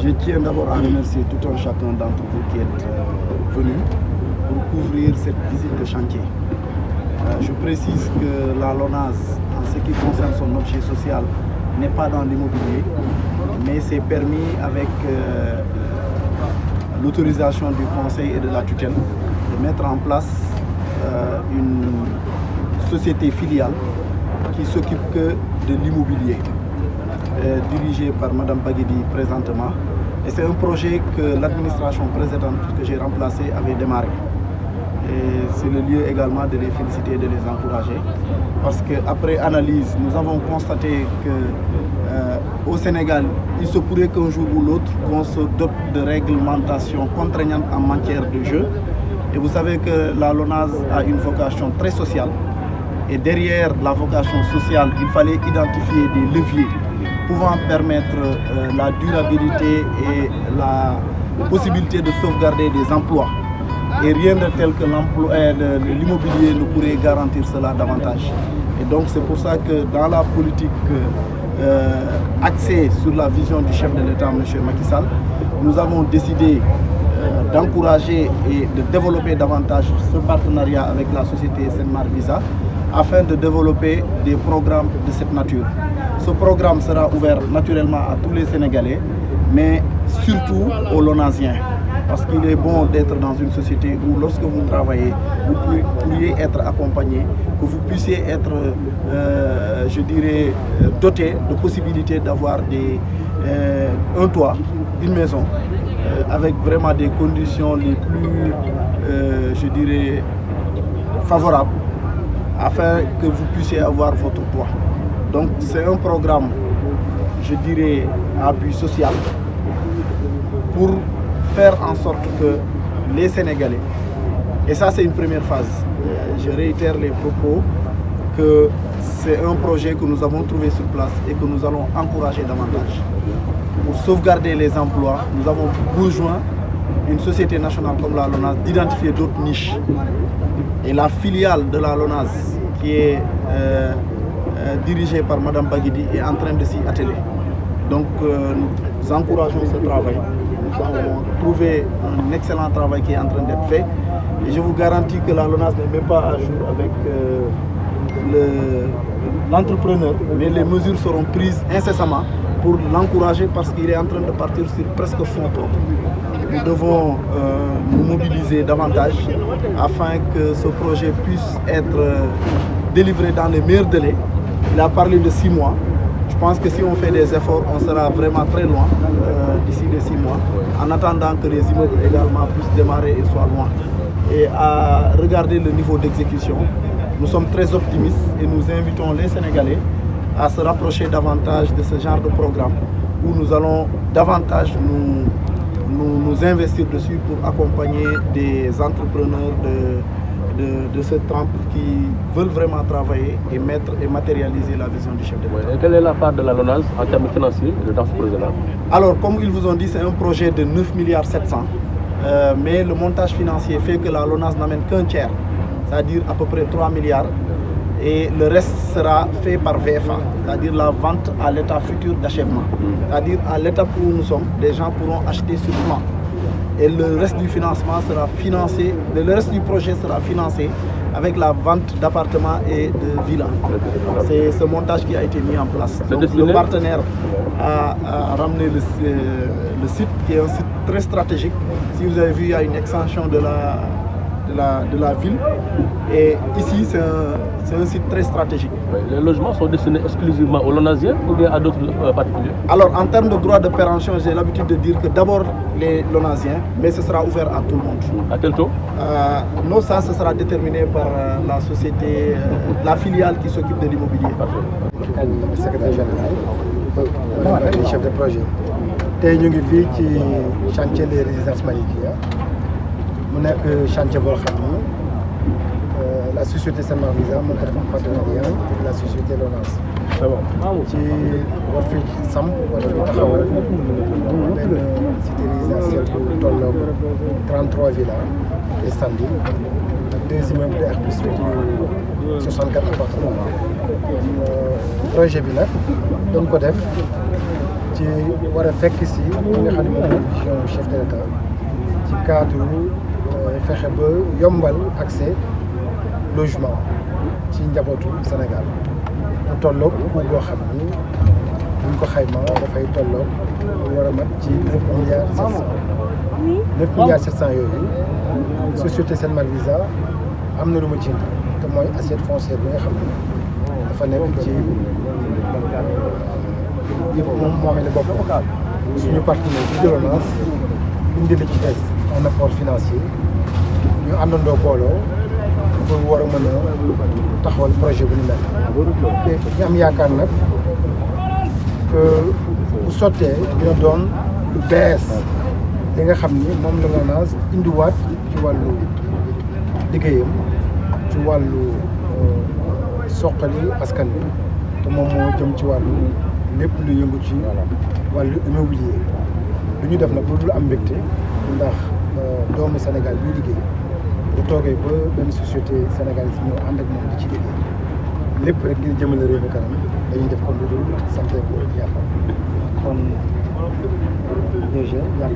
Je tiens d'abord à remercier tout un chacun d'entre vous qui êtes venus pour couvrir cette visite de chantier. Je précise que la LONASE, en ce qui concerne son objet social, n'est pas dans l'immobilier, mais c'est permis avec l'autorisation du Conseil et de la tutelle de mettre en place une société filiale qui s'occupe que de l'immobilier, dirigée par Mme Baguedi présentement. Et c'est un projet que l'administration précédente que j'ai remplacé avait démarré. Et c'est le lieu également de les féliciter et de les encourager. Parce qu'après analyse, nous avons constaté qu'au Sénégal, il se pourrait qu'un jour ou l'autre, qu'on se dote de réglementations contraignantes en matière de jeu. Et vous savez que la LONASE a une vocation très sociale. Et derrière la vocation sociale, il fallait identifier des leviers pouvant permettre la durabilité et la possibilité de sauvegarder des emplois. Et rien de tel que l'immobilier ne pourrait garantir cela davantage. Et donc c'est pour ça que dans la politique axée sur la vision du chef de l'État, M. Macky Sall, nous avons décidé d'encourager et de développer davantage ce partenariat avec la société Senmar Visa afin de développer des programmes de cette nature. Ce programme sera ouvert naturellement à tous les Sénégalais, mais surtout aux Lonasiens. Parce qu'il est bon d'être dans une société où lorsque vous travaillez, vous pourriez être accompagné, que vous puissiez être, je dirais, doté de possibilités d'avoir un toit, une maison, avec vraiment des conditions les plus, je dirais, favorables, afin que vous puissiez avoir votre toit. Donc c'est un programme, je dirais, à but social, pour faire en sorte que les Sénégalais, et ça c'est une première phase, je réitère les propos, que c'est un projet que nous avons trouvé sur place et que nous allons encourager davantage. Pour sauvegarder les emplois, nous avons besoin, une société nationale comme la LONASE, d'identifier d'autres niches. Et la filiale de la LONASE, qui est dirigée par Mme Baguedi, est en train de s'y atteler. Donc nous encourageons ce travail. Nous avons trouvé un excellent travail qui est en train d'être fait. Et je vous garantis que la LONASE n'est même pas à jour avec l'entrepreneur, mais les mesures seront prises incessamment pour l'encourager parce qu'il est en train de partir sur presque fonds propres. Nous devons nous mobiliser davantage afin que ce projet puisse être délivré dans les meilleurs délais. Il a parlé de 6 mois. Je pense que si on fait des efforts, on sera vraiment très loin d'ici les 6 mois, en attendant que les immeubles également puissent démarrer et soient loin. Et à regarder le niveau d'exécution, nous sommes très optimistes et nous invitons les Sénégalais à se rapprocher davantage de ce genre de programme où nous allons davantage nous investir dessus pour accompagner des entrepreneurs de ce trempe qui veulent vraiment travailler et mettre et matérialiser la vision du chef de l'État. Et quelle est la part de la LONASE en termes financiers dans ce projet-là? Alors, comme ils vous ont dit, c'est un projet de 9,7 milliards. Mais le montage financier fait que la LONASE n'amène qu'un tiers, c'est-à-dire à peu près 3 milliards. Et le reste sera fait par VFA, c'est-à-dire la vente à l'état futur d'achèvement. C'est-à-dire à l'étape où nous sommes, les gens pourront acheter sur plan. Et le reste du financement sera financé, le reste du projet sera financé avec la vente d'appartements et de villas. C'est ce montage qui a été mis en place. Donc, le partenaire a ramené le site, qui est un site très stratégique. Si vous avez vu, il y a une extension de la ville. Et ici, c'est un site très stratégique. Les logements sont destinés exclusivement aux Lonasiens ou bien à d'autres particuliers? Alors, en termes de droit de péremption, j'ai l'habitude de dire que d'abord les Lonasiens, mais ce sera ouvert à tout le monde. À quel taux? Non, ça, ce sera déterminé par la société, la filiale qui s'occupe de l'immobilier. Le secrétaire général, le chef de projet. Tey ñu ngi fii ci chantier des résidences Malikia mu nekk chantier boo xam ni la société Senmar Visa moo ko def en partenariat avec la société LONASE. ci war fi samp wala fi taxawal benn cité résidentielle bu tolloog 33 villas et standing ak 2 immeubles de R+8 yu 64 appartements. Projet bi nag doon ko def ci war a fekk si li nga xam ne moom vision chef de l'État ci cadre fexe ba yombal accès logement ci njabootu Sénégal mu tolloog coût boo xam ni buñ ko xaymaa dafay tolloog war a mat ci 9,7 yooyu société Sen Mar Visa am na lu ma ci indi te mooy assiette foncière bi nga xam ne dafa nekk ci yëpp moom moomee la bopp suñu partenaire bi Lonase indi la ci tey un apport financier ñu àndandoo booloo pour war a mën a taxawal projet bu ñu mel te ñu am yaakaar nag que bu sottee dina doon lu bees li nga xam ni moom la Lonase indiwaat ci wàllu liggéeyam ci wàllu soqali askan bi te moom moo jëm ci wàllu lépp lu yëngu ci wàllu immobilier lu ñu def nag lu dul am mbégte ndax doomu Sénégal buy liggéey bu toogee ba benn société sénégalaise ñëw ànd ak moom di ci liggéey lépp rek ngir jëmale réew mi kanam dañuy def comme lu dul sant ko yàlla kon déjà yàlla